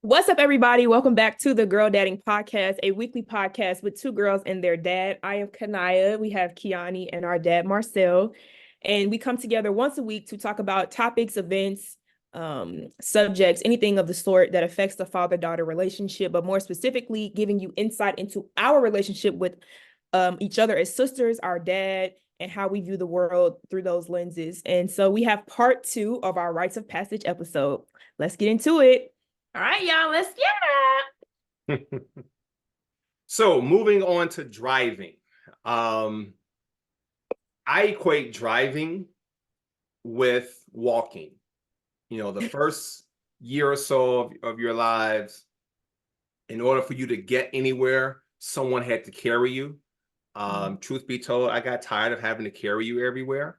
What's up, everybody? Welcome back to the Girl Dadding Podcast, a weekly podcast with two girls and their dad. I am Kanaya. We have Kiani and our dad, Marcel. And we come together once a week to talk about topics, events, subjects, anything of the sort that affects the father-daughter relationship, but more specifically, giving you insight into our relationship with each other as sisters, our dad, and how we view the world through those lenses. And so we have part 2 of our Rites of Passage episode. Let's get into it. All right, y'all, let's get it. So moving on to driving. I equate driving with walking. You know, the first year or so of your lives, in order for you to get anywhere, someone had to carry you. Truth be told, I got tired of having to carry you everywhere.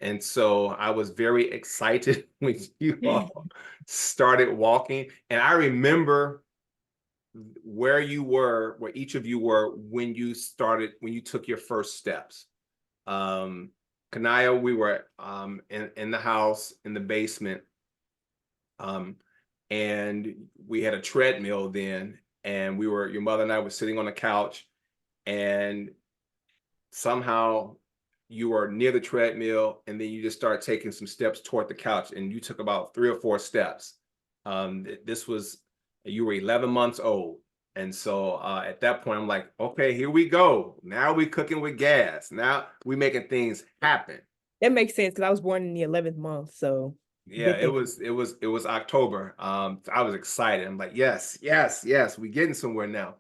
And so I was very excited when you all started walking. And I remember where each of you were when you took your first steps. Kanaya, we were in the house, in the basement. And we had a treadmill then, and your mother and I were sitting on the couch, and somehow you were near the treadmill, and then you just started taking some steps toward the couch, and you took about 3 or 4 steps. You were 11 months old. And so at that point, I'm like, okay, here we go. Now we cooking with gas. Now we making things happen. That makes sense because I was born in the 11th month. So yeah, it was October. I was excited. I'm like, yes, we getting somewhere now.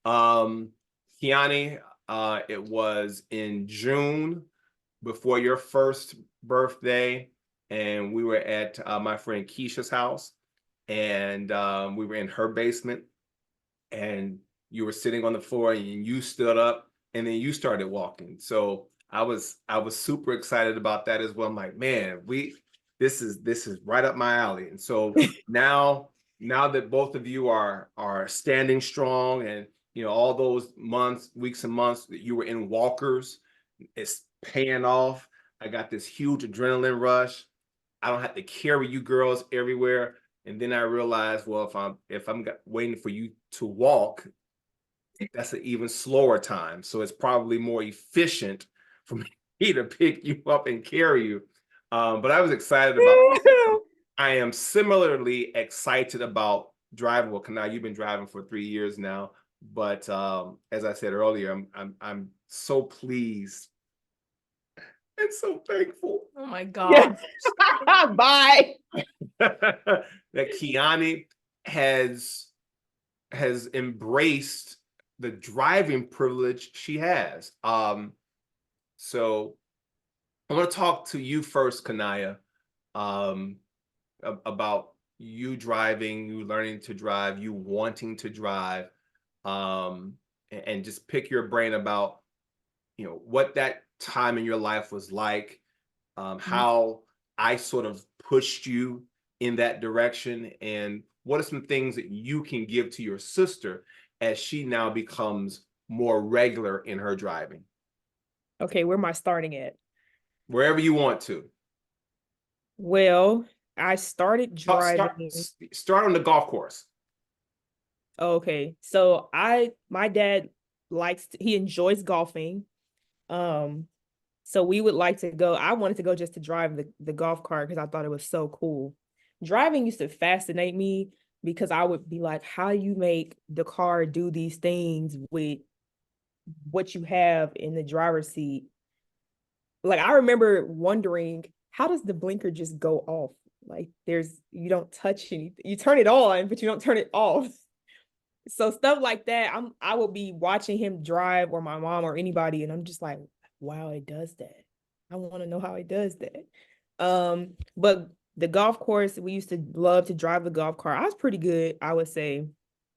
Kiani, it was in June before your first birthday, and we were at my friend Keisha's house, and we were in her basement, and you were sitting on the floor, and you stood up, and then you started walking. So I was super excited about that as well. I'm like, man, this is right up my alley. And so now that both of you are standing strong, and you know, all those weeks and months that you were in walkers, it's paying off. I got this huge adrenaline rush. I don't have to carry you girls everywhere. And then I realized, well, if I'm waiting for you to walk, that's an even slower time. So it's probably more efficient for me to pick you up and carry you. But I was excited about it. I am similarly excited about driving. Well, now you've been driving for 3 years now, but as I said earlier, I'm so pleased and so thankful. Oh my God. Bye. That Kiani has embraced the driving privilege she has. So I want to talk to you first, Kanaya, about you driving, you learning to drive, you wanting to drive, and just pick your brain about, you know, what that time in your life was like, how I sort of pushed you in that direction, and what are some things that you can give to your sister as she now becomes more regular in her driving. Okay, where am I starting at? Wherever you want to. Well, I started driving. Start on the golf course. Okay, so my dad he enjoys golfing. So we would like to go. I wanted to go just to drive the golf cart because I thought it was so cool. Driving used to fascinate me because I would be like, how do you make the car do these things with what you have in the driver's seat? Like, I remember wondering, how does the blinker just go off? Like, you don't touch anything. You turn it on, but you don't turn it off. So stuff like that, I will be watching him drive, or my mom or anybody, and I'm just like, wow, it does that. I want to know how it does that. But the golf course, we used to love to drive the golf cart. I was pretty good, I would say,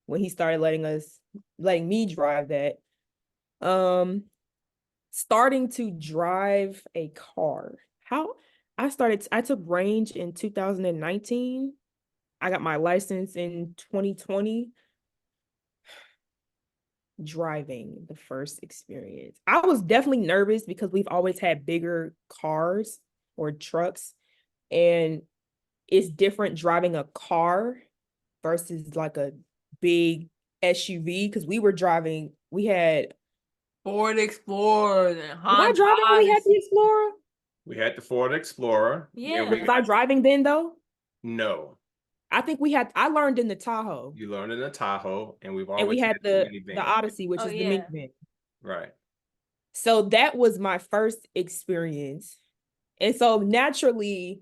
when he started letting me drive that. Starting to drive a car. I took range in 2019. I got my license in 2020. Driving, the first experience, I was definitely nervous because we've always had bigger cars or trucks, and it's different driving a car versus like a big SUV because we had Ford Explorers and was I Honda driving when we had the Odyssey. Explorer? We had the Ford Explorer. Yeah. We Was I driving then though? no. I think I learned in the Tahoe. You learned in the Tahoe, and we've And we always had had the the minivan. Odyssey, which Oh is the yeah. minivan. Right. So that was my first experience. And so naturally,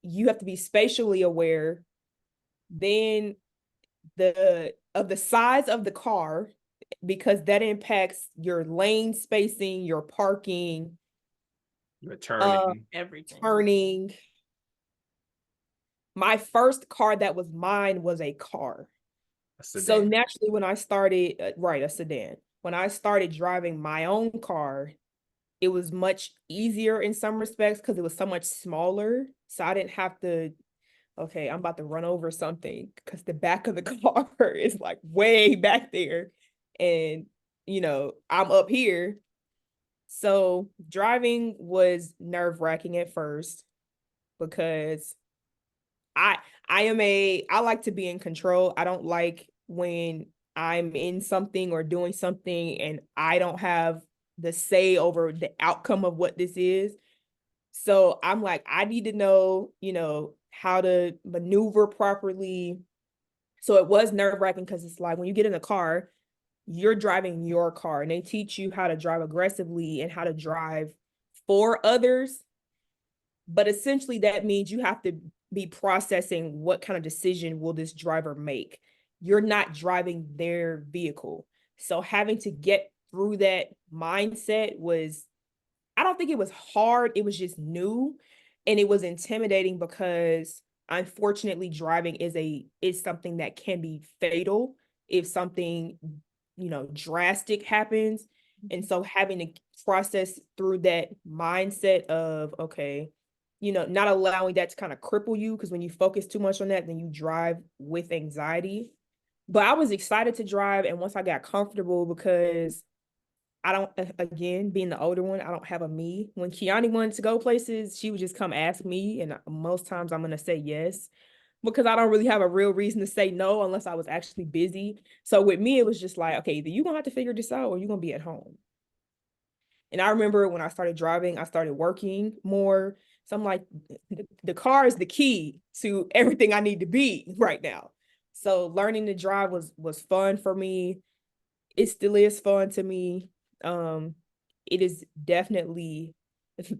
you have to be spatially aware. Then the size of the car, because that impacts your lane spacing, your parking, You're uh, turning Everything. turning. My first car that was mine was a car. a So sedan. naturally, when I started, right, a sedan. When I started driving my own car, it was much easier in some respects because it was so much smaller. So I didn't have to, okay, I'm about to run over something because the back of the car is like way back there. And, I'm up here. So driving was nerve-wracking at first because I I like to be in control. I don't like when I'm in something or doing something and I don't have the say over the outcome of what this is. So I'm like, I need to know, how to maneuver properly. So it was nerve-wracking because it's like when you get in a car, you're driving your car and they teach you how to drive aggressively and how to drive for others. But essentially, that means you have to be processing what kind of decision will this driver make. You're not driving their vehicle. So having to get through that mindset was, I don't think it was hard. It was just new and it was intimidating because unfortunately driving is something that can be fatal if something, drastic happens. And so having to process through that mindset of, okay, not allowing that to kind of cripple you because when you focus too much on that, then you drive with anxiety. But I was excited to drive, and once I got comfortable, because I don't, again, being the older one, I don't have a me. When Kiani wanted to go places, she would just come ask me, and most times I'm gonna say yes because I don't really have a real reason to say no unless I was actually busy. So with me, it was just like, okay, either you gonna have to figure this out or you're gonna be at home. And I remember when I started driving, I started working more. So I'm like, the car is the key to everything I need to be right now. So learning to drive was fun for me. It still is fun to me. Um, it is definitely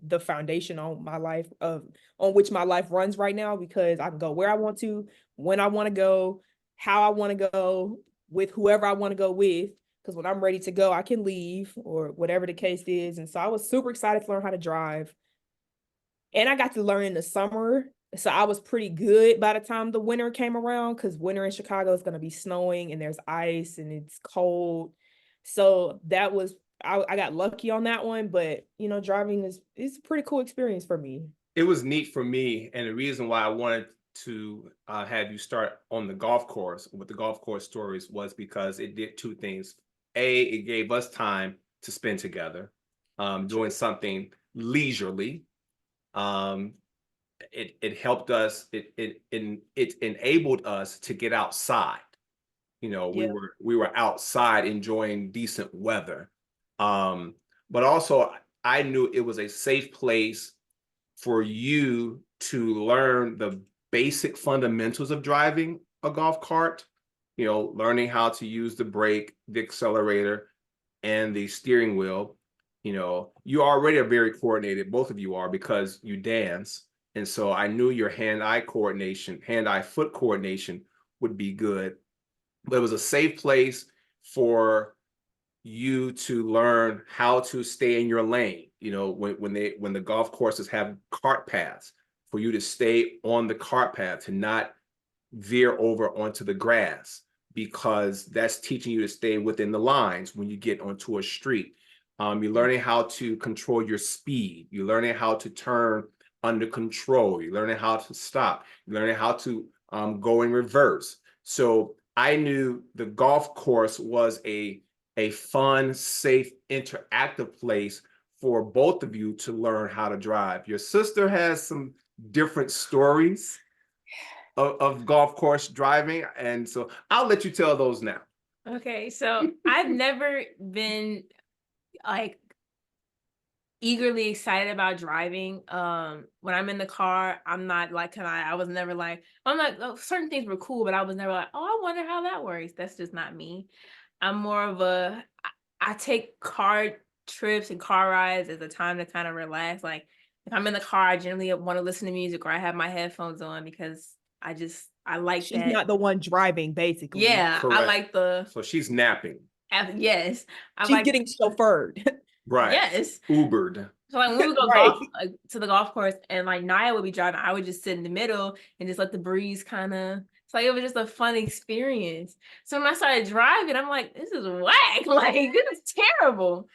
the foundation on my life on which my life runs right now because I can go where I want to, when I want to go, how I want to go, with whoever I want to go with. Because when I'm ready to go, I can leave or whatever the case is. And so I was super excited to learn how to drive. And I got to learn in the summer. So I was pretty good by the time the winter came around because winter in Chicago is going to be snowing and there's ice and it's cold. So that was, I got lucky on that one. But, driving is a pretty cool experience for me. It was neat for me, and the reason why I wanted to have you start on the golf course with the golf course stories was because it did two things. A, it gave us time to spend together, doing something leisurely. Um, it helped us. It enabled us to get outside. We Yeah. were outside enjoying decent weather, but also I knew it was a safe place for you to learn the basic fundamentals of driving a golf cart, learning how to use the brake, the accelerator, and the steering wheel. You already are very coordinated, both of you are, because you dance. And so I knew your hand-eye coordination, hand-eye foot coordination would be good. But it was a safe place for you to learn how to stay in your lane. When the golf courses have cart paths, for you to stay on the cart path, to not veer over onto the grass, because that's teaching you to stay within the lines when you get onto a street. You're learning how to control your speed. You're learning how to turn under control. You're learning how to stop. You're learning how to go in reverse. So I knew the golf course was a fun, safe, interactive place for both of you to learn how to drive. Your sister has some different stories. of golf course driving, and so I'll let you tell those now. Okay, so I've never been like eagerly excited about driving. When I'm in the car, I'm not like, I was never like, I'm like, oh, certain things were cool, but I was never like, oh, I wonder how that works. That's just not me. I'm more of I take car trips and car rides as a time to kind of relax. Like if I'm in the car, I generally want to listen to music or I have my headphones on because I like She's that. not the one driving, basically. Yeah, I Correct. like the, So she's napping. yes, I She's like, getting chauffeured. Right. yes. Ubered. So like when we would go Right. golf to the golf course and like Naya would be driving, I would just sit in the middle and just let the breeze kind of. It's like it was just a fun experience. So when I started driving, I'm like, this is whack. Like this is terrible.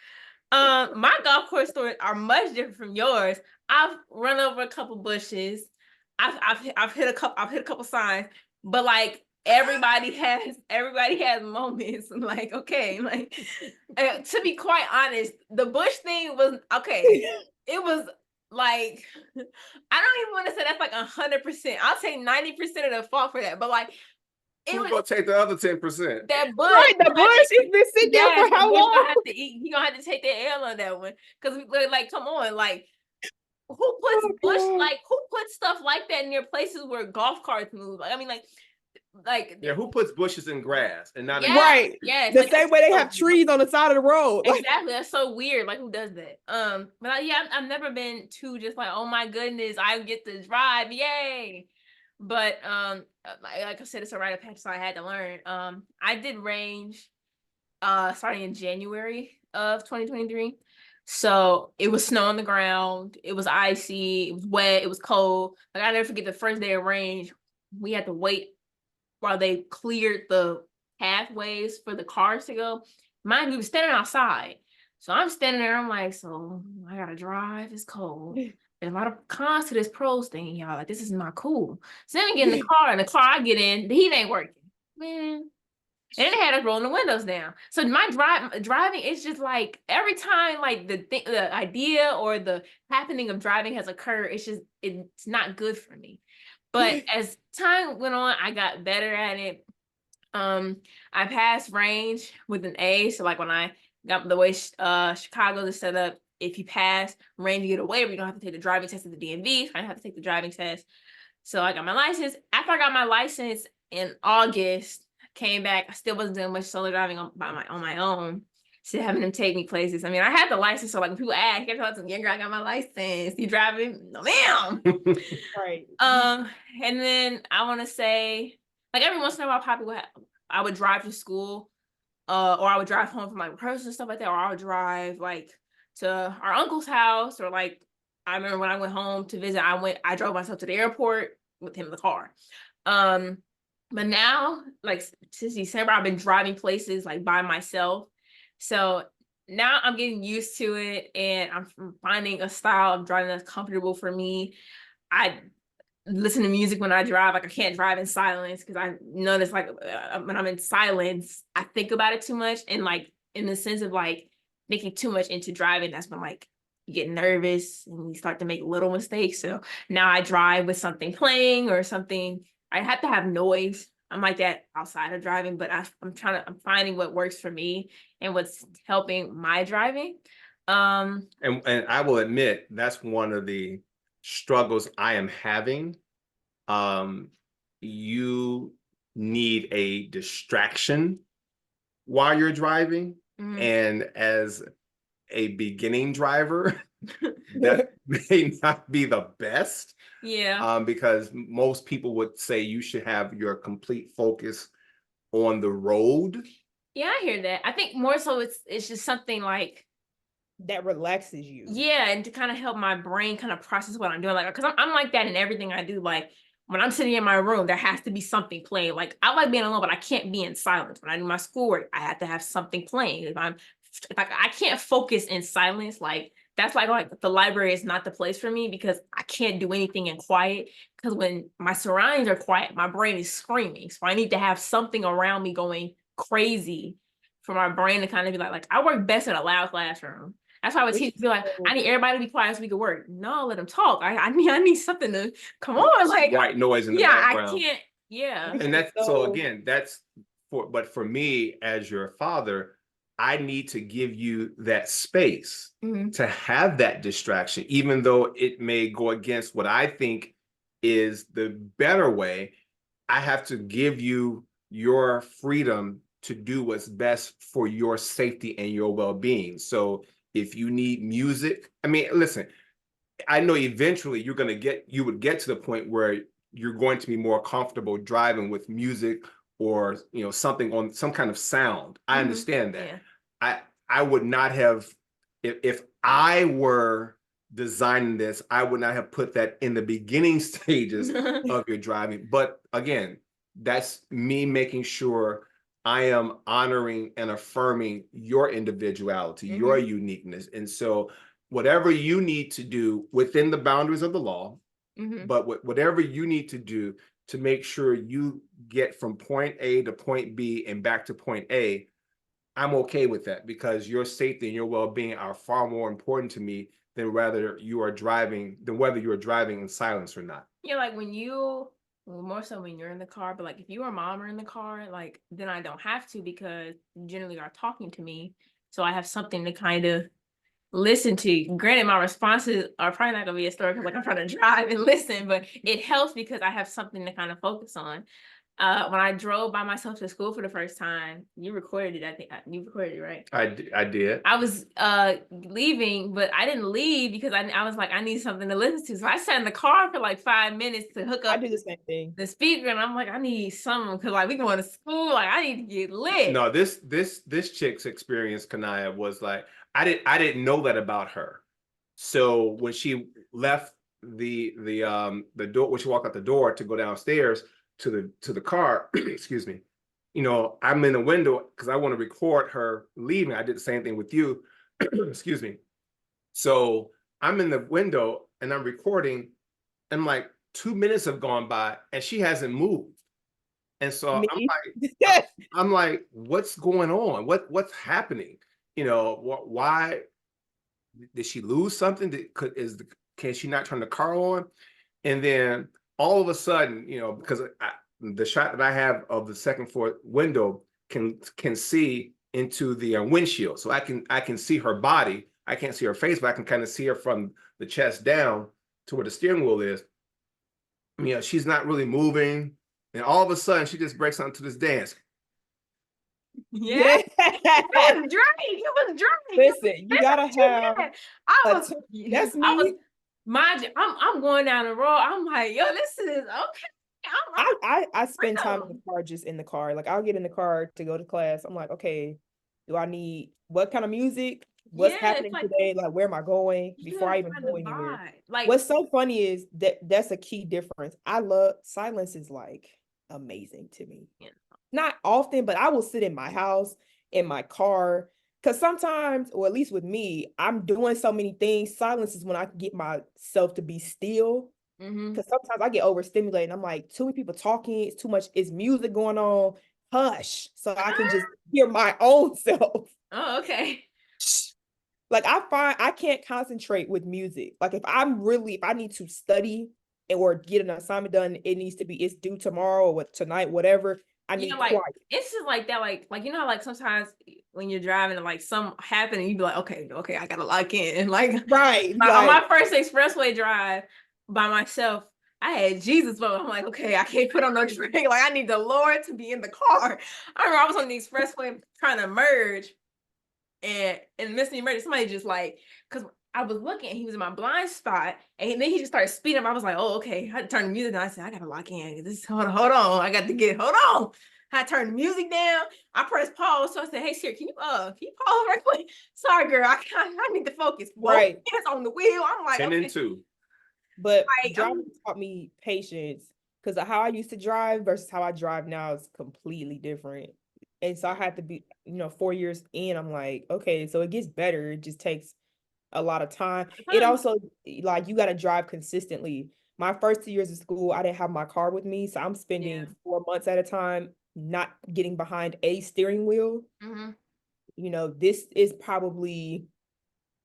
My golf course stories are much different from yours. I've run over a couple bushes. I've hit a couple signs, but like everybody has moments. Like okay, like to be quite honest, the bush thing was okay. It was like I don't even want to say that's like 100%. I'll say 90% of the fault for that, but like it Who's was gonna take the other 10%? that bush. Right, the bush. He's been sitting there Yes, for the how bush gonna long? have to eat. He gonna have to take the L on that one. Cause like, come on, like Oh, who puts stuff like that near places where golf carts move? Like, I mean, like Yeah, who puts bushes in grass and not in yeah, grass? right. yes, The like same that's way they so have trees on the side of the road. Like, exactly. That's so weird. Like, who does that? But yeah, I've never been too just like, oh my goodness, I get to drive, yay! But like I said, it's a rite of passage, so I had to learn. I did range starting in January of 2023. So it was snow on the ground, it was icy, it was wet, it was cold. Like I never forget the first day of range, we had to wait while they cleared the pathways for the cars to go. Mind you, we were standing outside. So I'm standing there, I'm like, so I gotta drive, it's cold. There's a lot of cons to this pros thing, y'all. Like, this is not cool. So then we get in the car, and the car I get in, the heat ain't working. Man, and then they had us rolling the windows down. So my driving is just like every time like the idea or the happening of driving has occurred, it's not good for me. But as time went on, I got better at it. I passed range with an A. So like when I got the way Chicago is set up, if you pass range, you get a waiver. You don't have to take the driving test at the DMV. So I didn't have to take the driving test. So I got my license. After I got my license in August, came back. I still wasn't doing much solo driving on my own. Still having them take me places. I mean, I had the license, so like when people ask, I tell them, "Yeah, girl, I got my license. You driving? No, ma'am." right. And then I want to say, like every once in a while, I would drive to school, or I would drive home from like rehearsals and stuff like that, or I would drive like to our uncle's house, or like I remember when I went home to visit, I drove myself to the airport with him in the car. But now, like since December, I've been driving places like by myself. So now I'm getting used to it, and I'm finding a style of driving that's comfortable for me. I listen to music when I drive. Like I can't drive in silence because I notice like when I'm in silence, I think about it too much, and like in the sense of like thinking too much into driving, that's when like you get nervous and you start to make little mistakes. So now I drive with something playing or something. I have to have noise. I'm like that outside of driving, but I'm finding what works for me and what's helping my driving. And I will admit that's one of the struggles I am having. You need a distraction while you're driving, and as a beginning driver, that may not be the best. Yeah. Because most people would say you should have your complete focus on the road. Yeah, I hear that. I think more so it's just something like That relaxes you. yeah, and to kind of help my brain kind of process what I'm doing, like because I'm like that in everything I do. Like when I'm sitting in my room, there has to be something playing. Like I like being alone, but I can't be in silence. When I do my schoolwork, I have to have something playing. If I can't focus in silence, like that's like the library is not the place for me because I can't do anything in quiet. Because when my surroundings are quiet, my brain is screaming. So I need to have something around me going crazy for my brain to kind of be like I work best in a loud classroom. That's why I would Which teach is be like, so I need everybody to be quiet so we can work. No, let them talk. I need something to come on. Like, white noise in the yeah, I background. can't. Yeah. which And is that's so so again, but for me as your father, I need to give you that space Mhm. to have that distraction, even though it may go against what I think is the better way. I have to give you your freedom to do what's best for your safety and your well-being. So if you need music, I mean, listen, I know eventually you would get to the point where you're going to be more comfortable driving with music or something on some kind of sound. I Mhm. understand that. Yeah. I would not have if I were designing this, I would not have put that in the beginning stages of your driving. But again, that's me making sure I am honoring and affirming your individuality, your Mhm. uniqueness. And so whatever you need to do within the boundaries of the law, Mhm. but whatever you need to do to make sure you get from point A to point B and back to point A, I'm okay with that because your safety and your well-being are far more important to me than whether you are driving in silence or not. Yeah, like well, more so when you're in the car, but like if you or mom are in the car, like then I don't have to because you generally are talking to me. So I have something to kind of listen to. Granted, my responses are probably not gonna be a story because like I'm trying to drive and listen, but it helps because I have something to kind of focus on. When I drove by myself to school for the first time, you recorded it. I think you recorded it, right? I did. I was leaving, but I didn't leave because I was like, I need something to listen to. So I sat in the car for like 5 minutes to hook I up do the same thing. the speaker, and I'm like, I need something because like we going to school, like I need to get lit. No, this chick's experience, Kanaya, was like I didn't know that about her. So when she left the door, when she walked out the door to go downstairs to the car, excuse me, I'm in the window because I want to record her leaving. I did the same thing with you, excuse me. So I'm in the window and I'm recording, and like 2 minutes have gone by and she hasn't moved. And so Me. I'm like, what's going on? What's happening? Why did she lose something? Can she not turn the car on? And then all of a sudden, because the shot that I have of the second floor window can see into the windshield, so I can see her body. I can't see her face, but I can kind of see her from the chest down to where the steering wheel is. She's not really moving, and all of a sudden, she just breaks onto this dance. Yeah, Yeah. it was Drake. It was Drake. Listen, you gotta have I a was, that's I was, me. I'm going down the road. I'm like, yo, this is okay. I spend time in I'm the car, just in the car. Like I'll get in the car to go to class. I'm like, okay, do I need what kind of music? What's yeah, it's happening like today? Like where am I going you before gotta I even find the go anywhere? vibe. Like, What's so funny is that's a key difference. I love silence is like amazing to me. yeah. Not often, but I will sit in my house, in my car. Cause sometimes, or at least with me, I'm doing so many things. Silence is when I can get myself to be still. Mm-hmm. Cause sometimes I get overstimulated. I'm like, too many people talking, it's too much, it's music going on. Hush. So I can just hear my own self. Oh, okay. Like I find I can't concentrate with music. Like if I need to study or get an assignment done, it's due tomorrow or tonight, whatever. I Yeah, need like quiet. it's just like that, like like sometimes when you're driving and like some happen and you be like, okay, I gotta lock in. Like Right. on my Like first expressway drive by myself, I had Jesus, but I'm like, okay, I can't put on no drink. Like I need the Lord to be in the car. I remember I was on the expressway trying to merge, and in the midst of the emergency, somebody just like, because I was looking, he was in my blind spot, and then he just started speeding up. I was like, oh, okay. I had to turn the music down. I said, I gotta lock in. Hold on. I got to hold on. I had to turn the music down. I pressed pause. So I said, hey, Siri, can you pause right quick? Sorry, girl. I need to focus. Both right. hands on the wheel. I'm like, 10 and okay. 2. But Like, driving taught me patience because how I used to drive versus how I drive now is completely different. And so I had to be, 4 years in, I'm like, okay, so it gets better. It just takes a lot of time. It also, like, you got to drive consistently. My first 2 years of school, I didn't have my car with me. So I'm yeah. spending 4 months at a time not getting behind a steering wheel. Mm-hmm. This is probably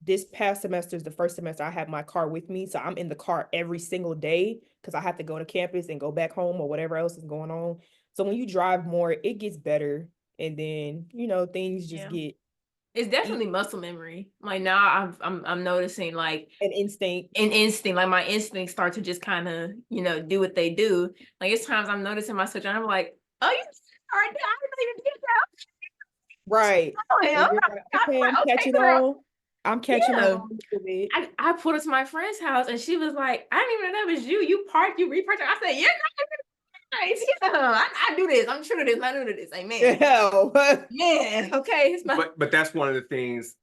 this past semester is the first semester I have my car with me. So I'm in the car every single day because I have to go to campus and go back home or whatever else is going on. So when you drive more, it gets better. And then, things just Yeah. get It's definitely muscle memory. Like now I'm noticing like an instinct. an instinct, like my instincts start to just kind of, do what they do. Like it's times I'm noticing my switch and I'm like, oh, you all right, I didn't even get that. Right. Oh, yeah. And you're like, okay, I'm Okay, catching girl. on. I'm catching Yeah. on a little bit. I pulled up to my friend's house and she was like, I didn't even know that was you. You parked, you reparked. I said, yeah, nice. Yeah, I do this. I'm true to this. I do this. Amen. Yeah. Yeah. Okay. But that's one of the things,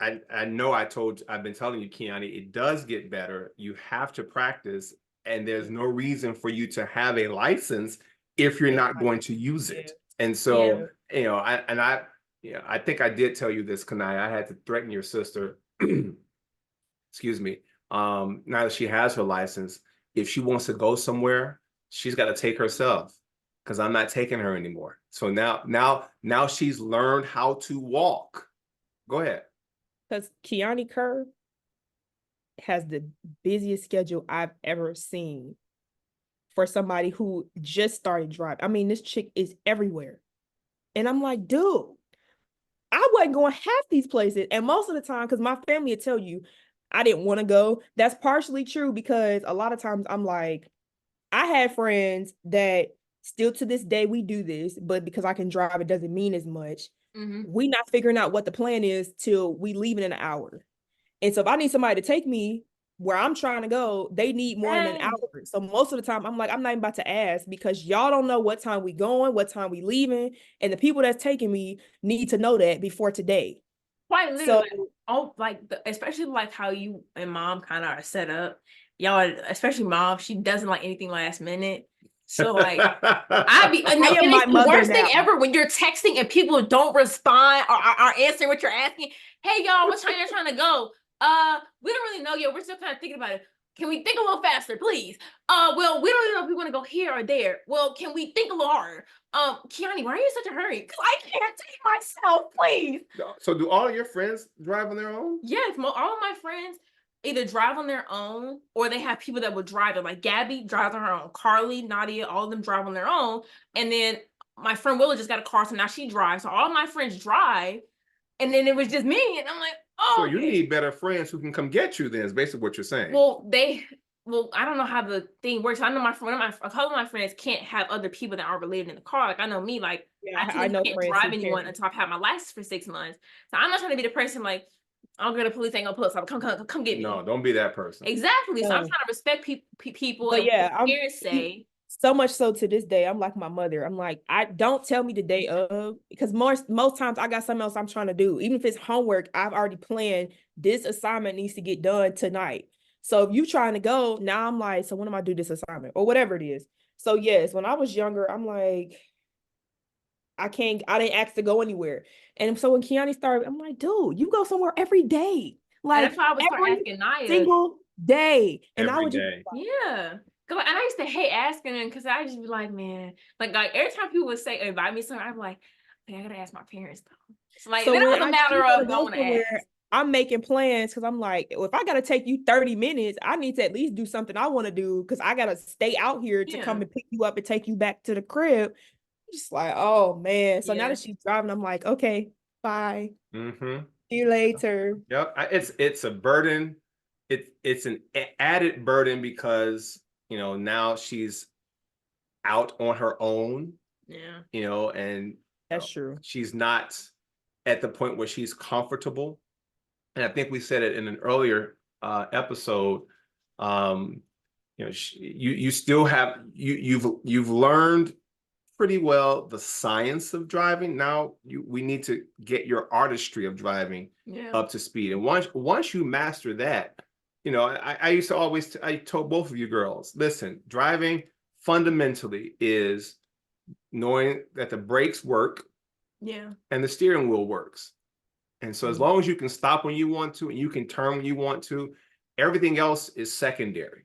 I know I've been telling you, Kiani, it does get better. You have to practice, and there's no reason for you to have a license if you're not going to use it. And so, I think I did tell you this, Kanai. I had to threaten your sister, excuse me. Now that she has her license, if she wants to go somewhere, she's got to take herself because I'm not taking her anymore. So now she's learned how to walk. Go ahead. Because Kiani Kerr has the busiest schedule I've ever seen for somebody who just started driving. I mean, this chick is everywhere. And I'm like, dude, I wasn't going half these places. And most of the time, because my family would tell you I didn't want to go. That's partially true because a lot of times I'm like, I had friends that still to this day we do this, but because I can drive, it doesn't mean as much. We not figuring out what the plan is till we leave in an hour. And so if I need somebody to take me where I'm trying to go, they need more than an hour. So most of the time I'm like, I'm not even about to ask because y'all don't know what time we going, what time we leaving. And the people that's taking me need to know that before today. Quite literally. So, especially like how you and mom kind of are set up. Y'all, especially mom, she doesn't like anything last minute. So like I am my mother. The worst thing ever when you're texting and people don't respond or are answering what you're asking. Hey y'all, what time you're trying to go? We don't really know yet. We're still kind of thinking about it. Can we think a little faster, please? Well, we don't even know if we want to go here or there. Well, can we think a little harder? Kiani, why are you in such a hurry? Because I can't take myself, please. So do all of your friends drive on their own? Yes, all of my friends either drive on their own or they have people that will drive it. Like Gabby drives on her own. Carly, Nadia, all of them drive on their own. And then my friend Willa just got a car, so now she drives. So all my friends drive. And then it was just me. And I'm like, oh. So you need better friends who can come get you then, is basically what you're saying. Well, I don't know how the thing works. I know a couple of my friends can't have other people that aren't related in the car. Like I know me, like I can't drive anyone until I've had my license for 6 months. So I'm not trying to be the person like, I'll go to police, ain't gonna pull us up. Come get me. No, don't be that person. Exactly. So I'm trying to respect people. But and yeah, what parents say. So much so to this day, I'm like my mother. I'm like, I don't tell me the day of because most times I got something else I'm trying to do. Even if it's homework, I've already planned this assignment needs to get done tonight. So if you trying to go, now I'm like, so when am I do this assignment or whatever it is? So yes, when I was younger, I'm like, I didn't ask to go anywhere. And so when Kiani started, I'm like, dude, you go somewhere every day. Like that's why I would start asking Naya. Single day. And every I would day. Yeah. And I used to hate asking them because I just be like, man, like every time people would say invite me somewhere, I'm like, okay, I gotta ask my parents though. So like so it's a matter of going to ask. I'm making plans because I'm like, if I gotta take you 30 minutes, I need to at least do something I want to do because I gotta stay out here to come and pick you up and take you back to the crib. I'm just like, oh man. So now that she's driving, I'm like, okay, bye. See you later. Yep. It's a burden. It's an added burden because now she's out on her own. Yeah. And that's true. She's not at the point where she's comfortable. And I think we said it in an earlier episode. You still have you've learned pretty well the science of driving. Now we need to get your artistry of driving up to speed. And once you master that, I told both of you girls, listen, driving fundamentally is knowing that the brakes work and the steering wheel works. And so as long as you can stop when you want to and you can turn when you want to, everything else is secondary.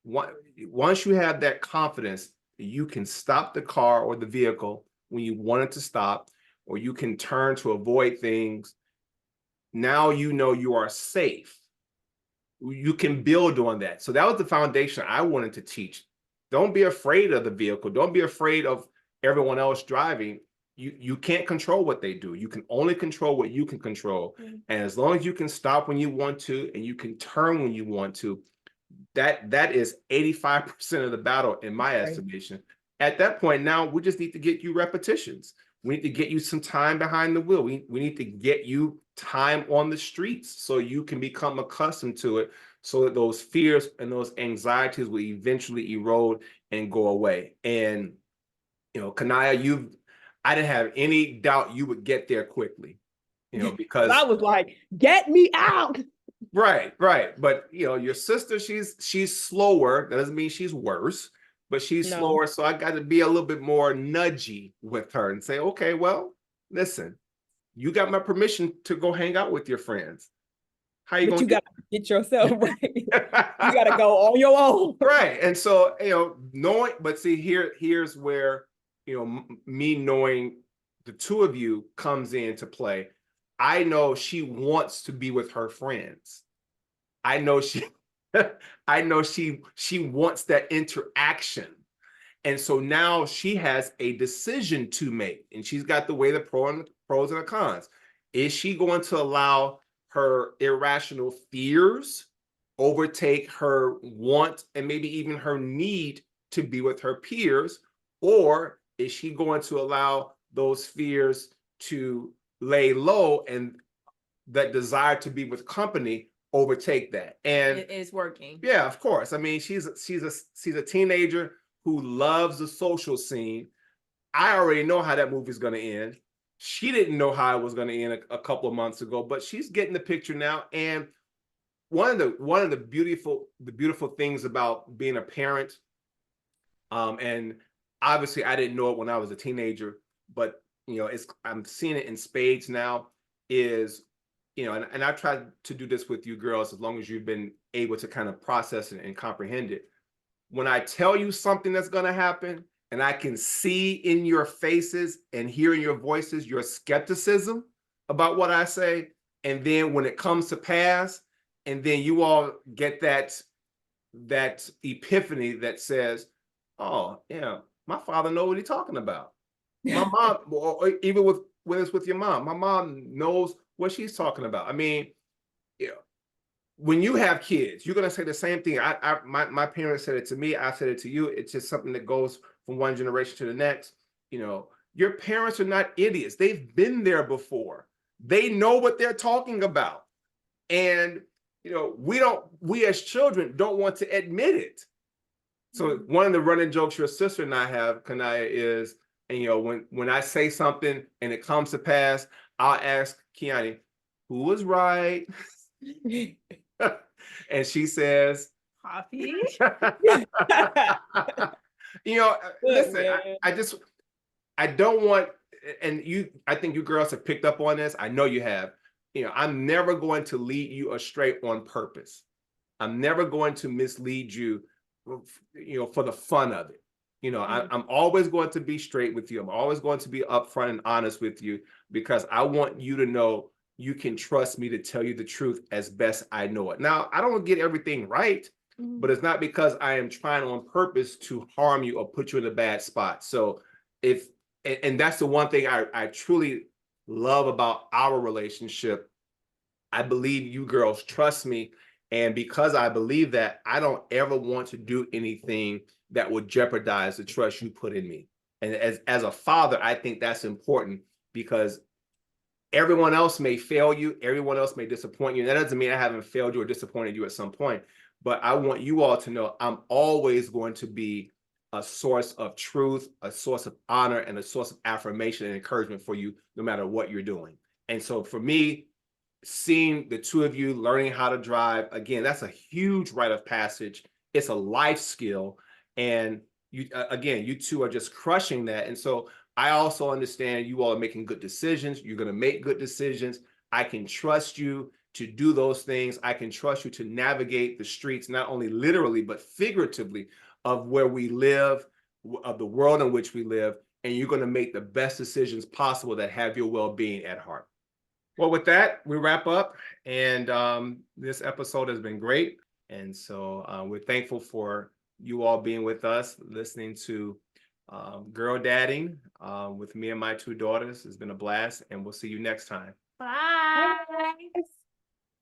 Once you have that confidence, you can stop the car or the vehicle when you want it to stop, or you can turn to avoid things. now you know you are safe. You can build on that. So that was the foundation I wanted to teach. Don't be afraid of the vehicle. Don't be afraid of everyone else driving. You can't control what they do. You can only control what you can control. And as long as you can stop when you want to and you can turn when you want to, that is 85% of the battle in my estimation. At that point, now we just need to get you repetitions. We need to get you some time behind the wheel. We need to get you time on the streets so you can become accustomed to it, so that those fears and those anxieties will eventually erode and go away. And Kanaya, I didn't have any doubt you would get there quickly, because I was like, get me out. Right. But your sister, she's slower. That doesn't mean she's worse, but she's slower. So I got to be a little bit more nudgy with her and say, okay, well, listen, you got my permission to go hang out with your friends. How you But gonna you gotta get yourself right. You gotta go on your own. Right. And so, knowing, but see, here's where, me knowing the two of you comes into play. I know she wants to be with her friends. I know she I know she wants that interaction. And so now she has a decision to make, and she's got to weigh the pros and the cons. Is she going to allow her irrational fears overtake her want and maybe even her need to be with her peers? Or is she going to allow those fears to lay low and that desire to be with company overtake that? And it is working. Yeah, of course. I mean, she's a teenager who loves the social scene. I already know how that movie's going to end. She didn't know how it was going to end a couple of months ago, but she's getting the picture now. And one of the beautiful things about being a parent, and obviously I didn't know it when I was a teenager, but I'm seeing it in spades now, is and I've tried to do this with you girls as long as you've been able to kind of process it and comprehend it. When I tell you something that's going to happen, and I can see in your faces and hear in your voices your skepticism about what I say, and then when it comes to pass, and then you all get that epiphany that says, oh yeah, my father knows what he's talking about. My mom, or even when it's with your mom, my mom knows what she's talking about. I mean, when you have kids, you're gonna say the same thing. My parents said it to me. I said it to you. It's just something that goes from one generation to the next. Your parents are not idiots. They've been there before. They know what they're talking about, and we as children don't want to admit it. So one of the running jokes your sister and I have, Kanaya, is, and when I say something and it comes to pass, I'll ask Kiani, who was right? And she says, Poppy. Listen, I don't want, and I think you girls have picked up on this. I know you have. I'm never going to lead you astray on purpose. I'm never going to mislead you, for the fun of it. I'm always going to be straight with you. I'm always going to be upfront and honest with you, because I want you to know you can trust me to tell you the truth as best I know it. Now, I don't get everything right, but it's not because I am trying on purpose to harm you or put you in a bad spot. So and that's the one thing I truly love about our relationship. I believe you girls trust me. And because I believe that, I don't ever want to do anything that would jeopardize the trust you put in me. And as a father, I think that's important, because everyone else may fail you. Everyone else may disappoint you. And that doesn't mean I haven't failed you or disappointed you at some point. But I want you all to know I'm always going to be a source of truth, a source of honor, and a source of affirmation and encouragement for you, no matter what you're doing. And so for me, seeing the two of you learning how to drive, again, that's a huge rite of passage. It's a life skill. And you two are just crushing that. And so I also understand you all are making good decisions. You're going to make good decisions. I can trust you to do those things. I can trust you to navigate the streets, not only literally, but figuratively, of where we live, of the world in which we live. And you're going to make the best decisions possible that have your well-being at heart. Well, with that, we wrap up. And this episode has been great. And so we're thankful for you all being with us, listening to Girl Dadding with me and my two daughters. It's been a blast. And we'll see you next time. Bye.